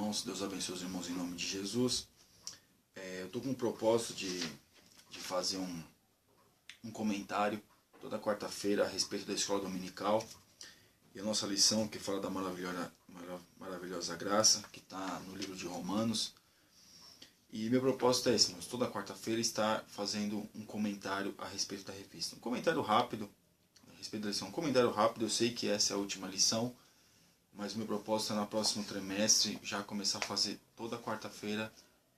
irmãos. Deus abençoe os irmãos em nome de Jesus. Eu estou com o propósito de fazer um comentário toda quarta-feira a respeito da escola dominical. E a nossa lição que fala da maravilhosa graça, que está no livro de Romanos. E meu propósito é esse, irmãos. Toda quarta-feira estar fazendo um comentário a respeito da revista. Um comentário rápido a respeito da lição. Um comentário rápido, eu sei que essa é a última lição. Mas meu propósito é no próximo trimestre já começar a fazer toda quarta-feira,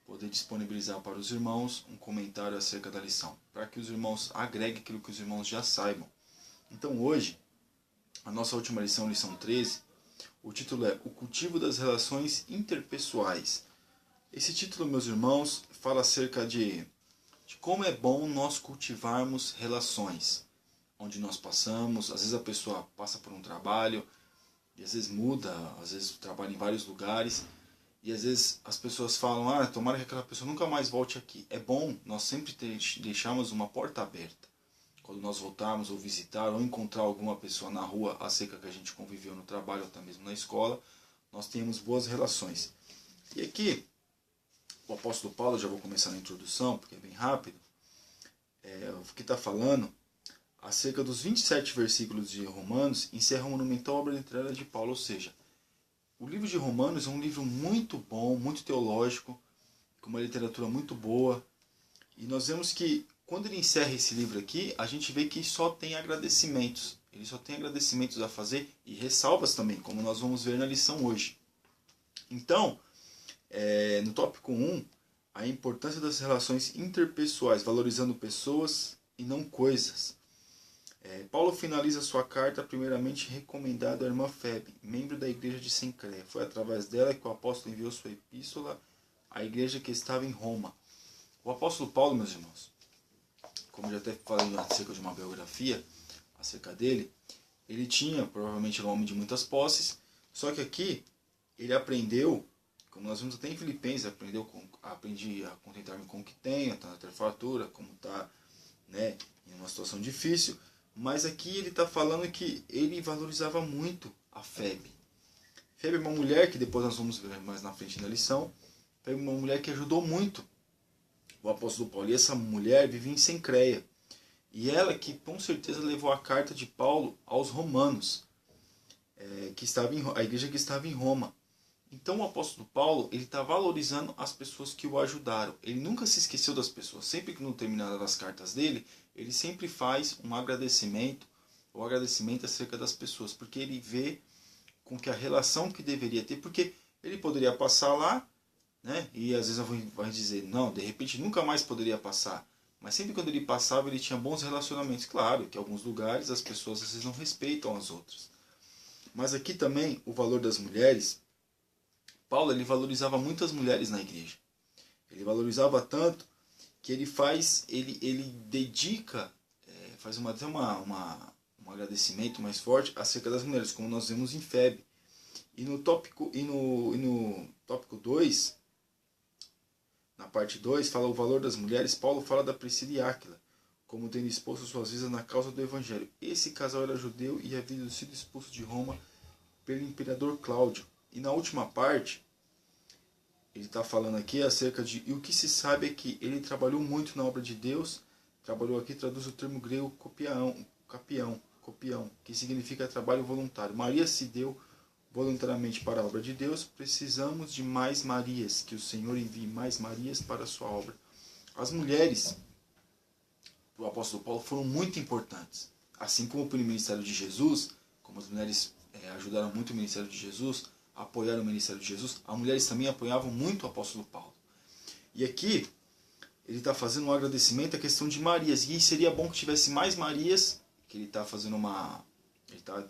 poder disponibilizar para os irmãos um comentário acerca da lição, para que os irmãos agreguem aquilo que os irmãos já saibam. Então hoje, a nossa última lição, lição 13, o título é O Cultivo das Relações Interpessoais. Esse título, meus irmãos, fala acerca de como é bom nós cultivarmos relações, onde nós passamos. Às vezes a pessoa passa por um trabalho, e às vezes muda, às vezes trabalha em vários lugares, e às vezes as pessoas falam, tomara que aquela pessoa nunca mais volte aqui. É bom nós sempre deixarmos uma porta aberta. Quando nós voltarmos ou visitar ou encontrar alguma pessoa na rua acerca que a gente conviveu no trabalho ou até mesmo na escola, nós tenhamos boas relações. E aqui, o apóstolo Paulo, já vou começar na introdução, porque é bem rápido, o que está falando acerca dos 27 versículos de Romanos, encerra a monumental obra literária de Paulo. Ou seja, o livro de Romanos é um livro muito bom, muito teológico, com uma literatura muito boa. E nós vemos que, quando ele encerra esse livro aqui, a gente vê que só tem agradecimentos. Ele só tem agradecimentos a fazer e ressalvas também, como nós vamos ver na lição hoje. Então, no tópico 1, a importância das relações interpessoais, valorizando pessoas e não coisas. Paulo finaliza sua carta primeiramente recomendado à irmã Febe, membro da igreja de Cencreia. Foi através dela que o apóstolo enviou sua epístola à igreja que estava em Roma. O apóstolo Paulo, meus irmãos, como já até falei acerca de uma biografia acerca dele, ele tinha, provavelmente era um homem de muitas posses, só que aqui ele aprendeu, como nós vimos até em Filipenses, aprendi a contentar-me com o que tenho, está na ter fartura, como está em uma situação difícil. Mas aqui ele está falando que ele valorizava muito a Febe. Febe é uma mulher que depois nós vamos ver mais na frente na lição. Febe é uma mulher que ajudou muito o apóstolo Paulo. E essa mulher vivia em Cencreia. E ela que com certeza levou a carta de Paulo aos romanos, a igreja que estava em Roma. Então o apóstolo Paulo ele está valorizando as pessoas que o ajudaram. Ele nunca se esqueceu das pessoas. Sempre que no terminar das cartas dele, ele sempre faz um agradecimento, ou agradecimento acerca das pessoas, porque ele vê com que a relação que deveria ter, porque ele poderia passar lá, e às vezes vai dizer, não, de repente nunca mais poderia passar. Mas sempre quando ele passava, ele tinha bons relacionamentos. Claro que em alguns lugares as pessoas às vezes não respeitam as outras. Mas aqui também o valor das mulheres. Paulo ele valorizava muito as mulheres na igreja. Ele valorizava tanto que ele dedica, faz até um agradecimento mais forte acerca das mulheres, como nós vemos em Febe. E no tópico 2, na parte 2, fala o valor das mulheres. Paulo fala da Priscila e Áquila, como tendo exposto suas vidas na causa do Evangelho. Esse casal era judeu e havia sido expulso de Roma pelo imperador Cláudio. E na última parte, ele está falando aqui acerca de... E o que se sabe é que ele trabalhou muito na obra de Deus. Trabalhou aqui, traduz o termo grego copião, que significa trabalho voluntário. Maria se deu voluntariamente para a obra de Deus. Precisamos de mais Marias, que o Senhor envie mais Marias para a sua obra. As mulheres do apóstolo Paulo foram muito importantes. Assim como para o ministério de Jesus, como as mulheres ajudaram muito o ministério de Jesus, apoiaram o ministério de Jesus, as mulheres também apoiavam muito o apóstolo Paulo. E aqui, ele está fazendo um agradecimento à questão de Marias. E seria bom que tivesse mais Marias, que ele está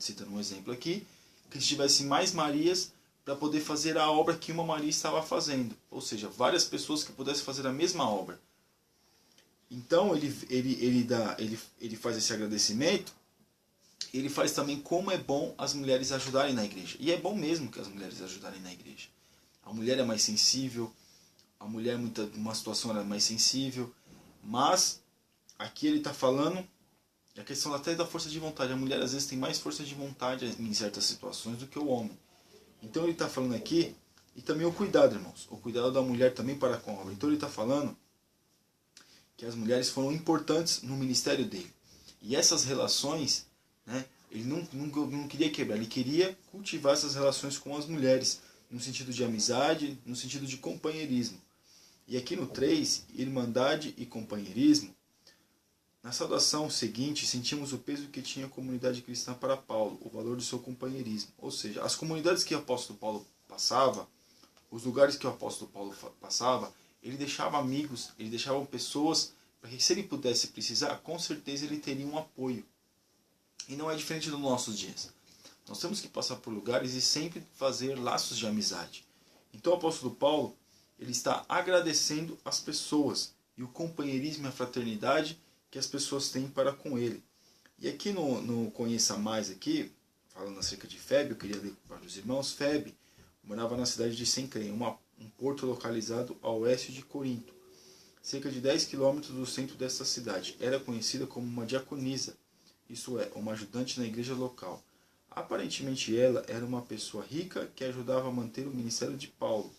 citando um exemplo aqui, que tivesse mais Marias para poder fazer a obra que uma Maria estava fazendo. Ou seja, várias pessoas que pudessem fazer a mesma obra. Então, ele faz esse agradecimento. Ele faz também como é bom as mulheres ajudarem na igreja. E é bom mesmo que as mulheres ajudarem na igreja. A mulher é mais sensível, a mulher numa situação é mais sensível, mas aqui ele está falando a questão até da força de vontade. A mulher às vezes tem mais força de vontade em certas situações do que o homem. Então ele está falando aqui E também o cuidado, irmãos. O cuidado da mulher também para com a obra. Então ele está falando que as mulheres foram importantes no ministério dele. E essas relações, né, ele não queria quebrar, ele queria cultivar essas relações com as mulheres, no sentido de amizade, no sentido de companheirismo. E aqui no 3, irmandade e companheirismo, na saudação seguinte, sentimos o peso que tinha a comunidade cristã para Paulo, o valor do seu companheirismo. Ou seja, as comunidades que o apóstolo Paulo passava, os lugares que o apóstolo Paulo passava, ele deixava amigos, ele deixava pessoas, para que se ele pudesse precisar, com certeza ele teria um apoio. E não é diferente dos nossos dias. Nós temos que passar por lugares e sempre fazer laços de amizade. Então o apóstolo Paulo, ele está agradecendo as pessoas e o companheirismo e a fraternidade que as pessoas têm para com ele. E aqui no Conheça Mais, aqui, falando acerca de Febe, eu queria ler para os irmãos. Febe morava na cidade de Cencreia, um porto localizado a oeste de Corinto, cerca de 10 quilômetros do centro desta cidade. Era conhecida como uma diaconisa, isso é, uma ajudante na igreja local. Aparentemente ela era uma pessoa rica que ajudava a manter o ministério de Paulo.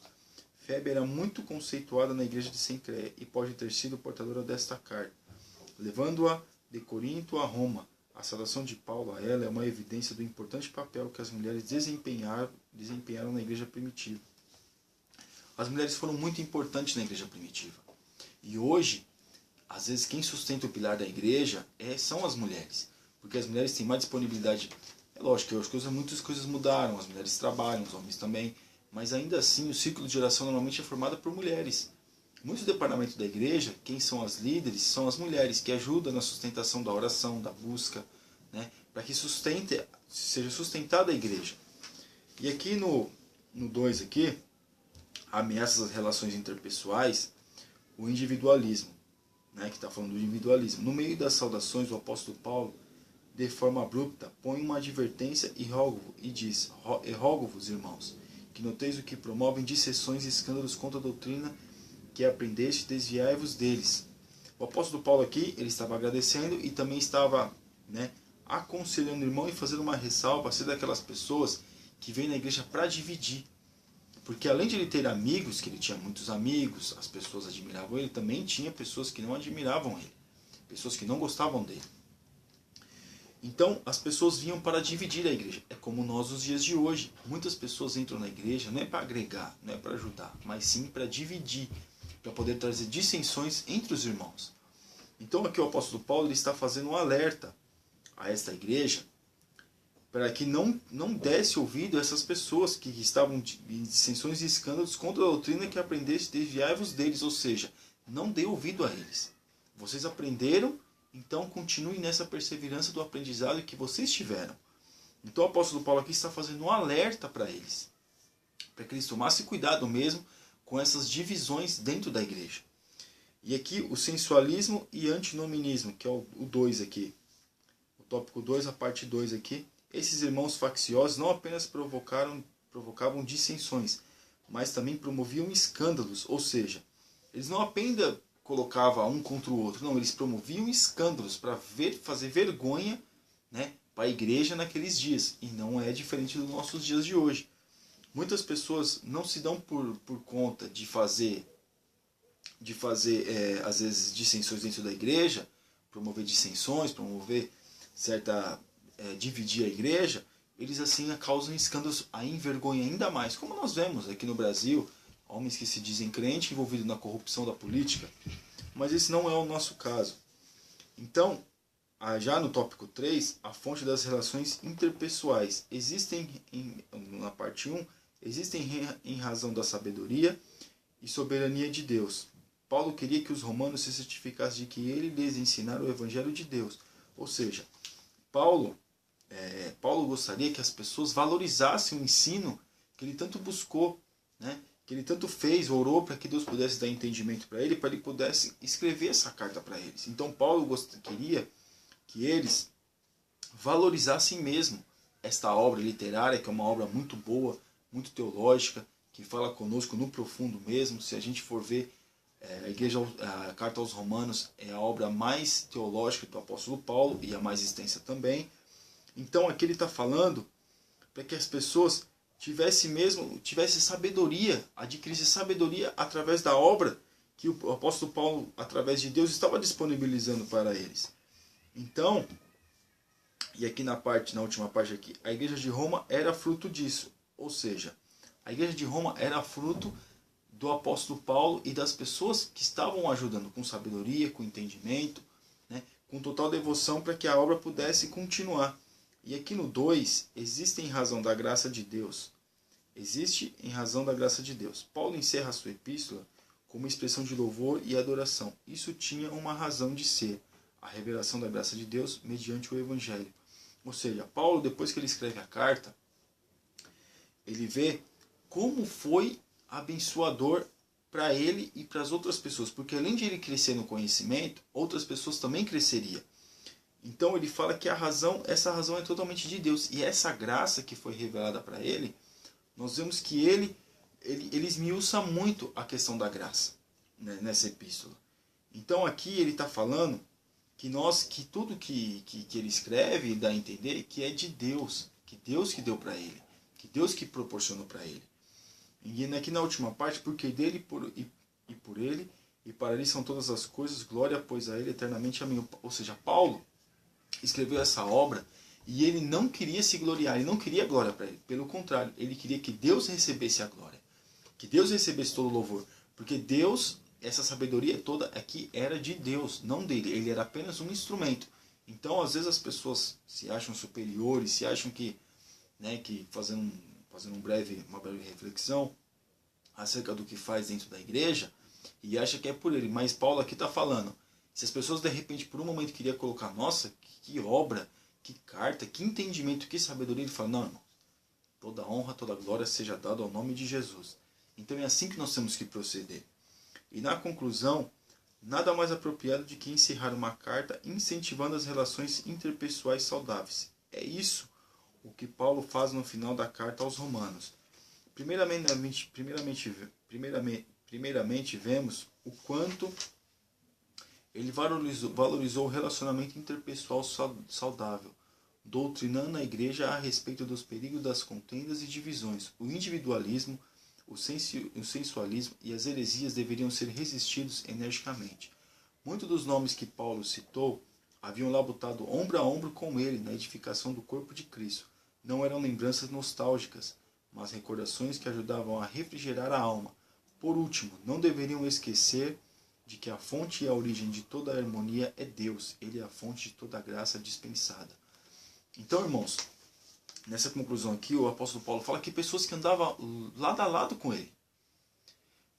Febe era muito conceituada na igreja de Cencreia e pode ter sido portadora desta carta, levando-a de Corinto a Roma. A saudação de Paulo a ela é uma evidência do importante papel que as mulheres desempenharam na igreja primitiva. As mulheres foram muito importantes na igreja primitiva. E hoje, às vezes, quem sustenta o pilar da igreja são as mulheres. Porque as mulheres têm mais disponibilidade. É lógico que muitas coisas mudaram, as mulheres trabalham, os homens também. Mas ainda assim, o círculo de oração normalmente é formado por mulheres. Muitos departamentos da igreja, quem são as líderes, são as mulheres, que ajudam na sustentação da oração, da busca, né, para que seja sustentada a igreja. E aqui no 2, aqui, ameaças às relações interpessoais, o individualismo, né, que está falando do individualismo. No meio das saudações, o apóstolo Paulo, de forma abrupta, põe uma advertência e diz: rogo-vos, irmãos, que noteis o que promovem dissensões e escândalos contra a doutrina que aprendeste, desviai-vos deles. O apóstolo Paulo aqui, ele estava agradecendo e também estava, né, aconselhando o irmão e fazendo uma ressalva a ser daquelas pessoas que vêm na igreja para dividir. Porque além de ele ter amigos, que ele tinha muitos amigos, as pessoas admiravam ele, também tinha pessoas que não admiravam ele, pessoas que não gostavam dele. Então as pessoas vinham para dividir a igreja. É como nós nos dias de hoje. Muitas pessoas entram na igreja não é para agregar, não é para ajudar, mas sim para dividir, para poder trazer dissensões entre os irmãos. Então aqui o apóstolo Paulo ele está fazendo um alerta a esta igreja para que não desse ouvido a essas pessoas que estavam em dissensões e escândalos contra a doutrina que aprendeste, desviai-vos deles, ou seja, não dê ouvido a eles. Vocês aprenderam, então continuem nessa perseverança do aprendizado que vocês tiveram. Então o apóstolo Paulo aqui está fazendo um alerta para eles, para que eles tomassem cuidado mesmo com essas divisões dentro da igreja. E aqui o sensualismo e antinominismo, que é o 2 aqui. O tópico 2, a parte 2 aqui. Esses irmãos facciosos não apenas provocavam dissensões, mas também promoviam escândalos. Ou seja, eles não apenas colocavam um contra o outro, não, eles promoviam escândalos para fazer vergonha, né, para a igreja naqueles dias. E não é diferente dos nossos dias de hoje. Muitas pessoas não se dão por conta de fazer às vezes, dissensões dentro da igreja, promover dissensões, dividir a igreja, eles assim causam escândalos, envergonham ainda mais, como nós vemos aqui no Brasil, homens que se dizem crentes envolvidos na corrupção da política, mas esse não é o nosso caso. Então, já no tópico 3, a fonte das relações interpessoais na parte 1, existem em razão da sabedoria e soberania de Deus. Paulo queria que os romanos se certificassem de que ele lhes ensinara o evangelho de Deus. Ou seja, Paulo gostaria que as pessoas valorizassem o ensino que ele tanto buscou, né? Que ele tanto fez, orou para que Deus pudesse dar entendimento para ele pudesse escrever essa carta para eles. Então Paulo queria que eles valorizassem mesmo esta obra literária, que é uma obra muito boa, muito teológica, que fala conosco no profundo mesmo. Se a gente for ver, a Carta aos Romanos é a obra mais teológica do apóstolo Paulo e a mais extensa também. Então aqui ele está falando para que as pessoas tivesse sabedoria, adquirisse sabedoria através da obra que o apóstolo Paulo, através de Deus, estava disponibilizando para eles. Então, e aqui na última parte aqui, a igreja de Roma era fruto disso. Ou seja, a igreja de Roma era fruto do apóstolo Paulo e das pessoas que estavam ajudando com sabedoria, com entendimento, né, com total devoção para que a obra pudesse continuar. E aqui no 2, existe em razão da graça de Deus. Existe em razão da graça de Deus. Paulo encerra a sua epístola com uma expressão de louvor e adoração. Isso tinha uma razão de ser, a revelação da graça de Deus mediante o Evangelho. Ou seja, Paulo, depois que ele escreve a carta, ele vê como foi abençoador para ele e para as outras pessoas. Porque além de ele crescer no conhecimento, outras pessoas também cresceriam. Então ele fala que essa razão é totalmente de Deus. E essa graça que foi revelada para ele, nós vemos que ele esmiuça muito a questão da graça, né, nessa epístola. Então aqui ele está falando que tudo que ele escreve dá a entender que é de Deus, que Deus que deu para ele, que Deus que proporcionou para ele. E aqui na última parte, porque dele e por ele e para ele são todas as coisas, glória pois a ele eternamente, amém. Ou seja, Paulo escreveu essa obra e ele não queria se gloriar, ele não queria glória para ele. Pelo contrário, ele queria que Deus recebesse a glória, que Deus recebesse todo o louvor, porque Deus, essa sabedoria toda aqui era de Deus, não dele. Ele era apenas um instrumento. Então, às vezes as pessoas se acham superiores, se acham que fazendo uma breve reflexão acerca do que faz dentro da igreja, e acha que é por ele. Mas Paulo aqui está falando, se as pessoas de repente por um momento queriam colocar, nossa, que obra, que carta, que entendimento, que sabedoria, ele fala, não, irmão, toda honra, toda glória seja dada ao nome de Jesus. Então é assim que nós temos que proceder. E na conclusão, nada mais apropriado do que encerrar uma carta incentivando as relações interpessoais saudáveis. É isso o que Paulo faz no final da carta aos Romanos. Primeiramente vemos o quanto ele valorizou o relacionamento interpessoal saudável, doutrinando a igreja a respeito dos perigos das contendas e divisões. O individualismo, o sensualismo e as heresias deveriam ser resistidos energicamente. Muitos dos nomes que Paulo citou haviam labutado ombro a ombro com ele na edificação do corpo de Cristo. Não eram lembranças nostálgicas, mas recordações que ajudavam a refrigerar a alma. Por último, não deveriam esquecer de que a fonte e a origem de toda a harmonia é Deus. Ele é a fonte de toda a graça dispensada. Então, irmãos, nessa conclusão aqui, o apóstolo Paulo fala que pessoas que andavam lado a lado com ele,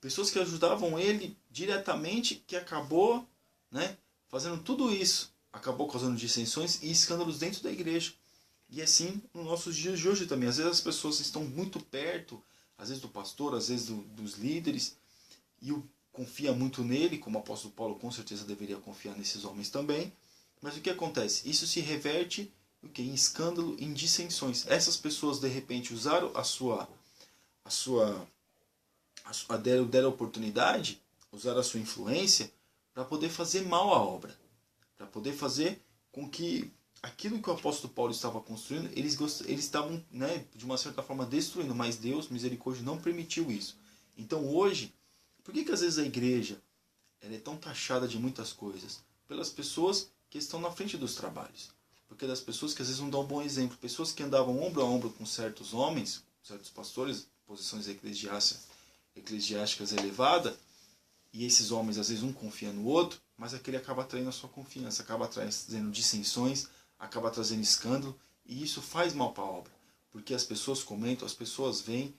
pessoas que ajudavam ele diretamente, que acabou, fazendo tudo isso, acabou causando dissensões e escândalos dentro da igreja. E assim, nos nossos dias de hoje também. Às vezes as pessoas estão muito perto, às vezes do pastor, às vezes dos líderes, e confia muito nele, como o apóstolo Paulo com certeza deveria confiar nesses homens também. Mas o que acontece? Isso se reverte em escândalo, em dissensões. Essas pessoas de repente usaram deram oportunidade, usaram a sua influência para poder fazer mal à obra, para poder fazer com que aquilo que o apóstolo Paulo estava construindo, eles estavam, de uma certa forma destruindo, mas Deus, misericórdia, não permitiu isso. Então hoje, por que às vezes a igreja ela é tão taxada de muitas coisas? Pelas pessoas que estão na frente dos trabalhos. Porque das pessoas que às vezes não dão um bom exemplo. Pessoas que andavam ombro a ombro com certos homens, certos pastores, posições eclesiásticas elevadas, e esses homens às vezes um confia no outro, mas aquele acaba traindo a sua confiança, acaba trazendo dissensões, acaba trazendo escândalo, e isso faz mal para a obra. Porque as pessoas comentam, as pessoas veem,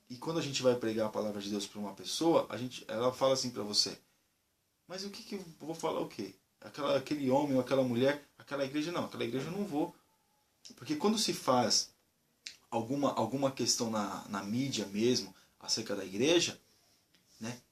e quando a gente vai pregar a palavra de Deus para uma pessoa, ela fala assim para você, mas o que eu vou falar o quê? Aquele homem ou aquela mulher, aquela igreja eu não vou. Porque quando se faz alguma questão na mídia mesmo, acerca da igreja,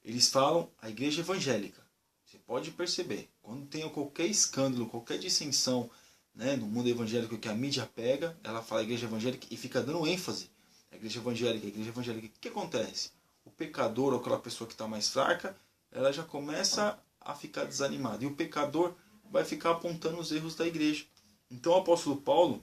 eles falam a igreja evangélica. Você pode perceber, quando tem qualquer escândalo, qualquer dissensão, no mundo evangélico que a mídia pega, ela fala igreja evangélica e fica dando ênfase. A igreja evangélica, a igreja evangélica. O que acontece? O pecador ou aquela pessoa que está mais fraca, ela já começa a ficar desanimada. E o pecador vai ficar apontando os erros da igreja. Então o apóstolo Paulo,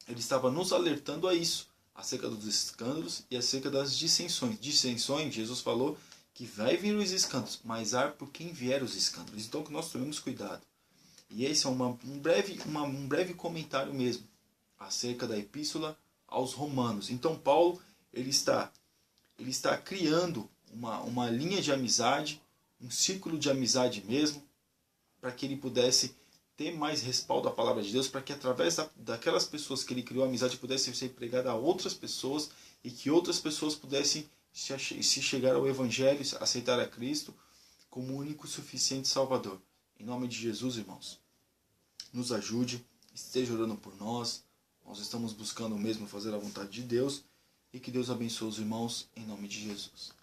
ele estava nos alertando a isso, acerca dos escândalos e acerca das dissensões. Dissensões, Jesus falou que vai vir os escândalos, mas há por quem vier os escândalos. Então que nós tomemos cuidado. E esse é um breve comentário mesmo acerca da epístola aos Romanos. Então Paulo ele está criando uma linha de amizade, um círculo de amizade mesmo, para que ele pudesse ter mais respaldo à palavra de Deus, para que através daquelas pessoas que ele criou a amizade pudesse ser pregada a outras pessoas e que outras pessoas pudessem se chegar ao Evangelho, aceitar a Cristo como o único e suficiente Salvador. Em nome de Jesus, irmãos, nos ajude, esteja orando por nós. Nós estamos buscando mesmo fazer a vontade de Deus e que Deus abençoe os irmãos em nome de Jesus.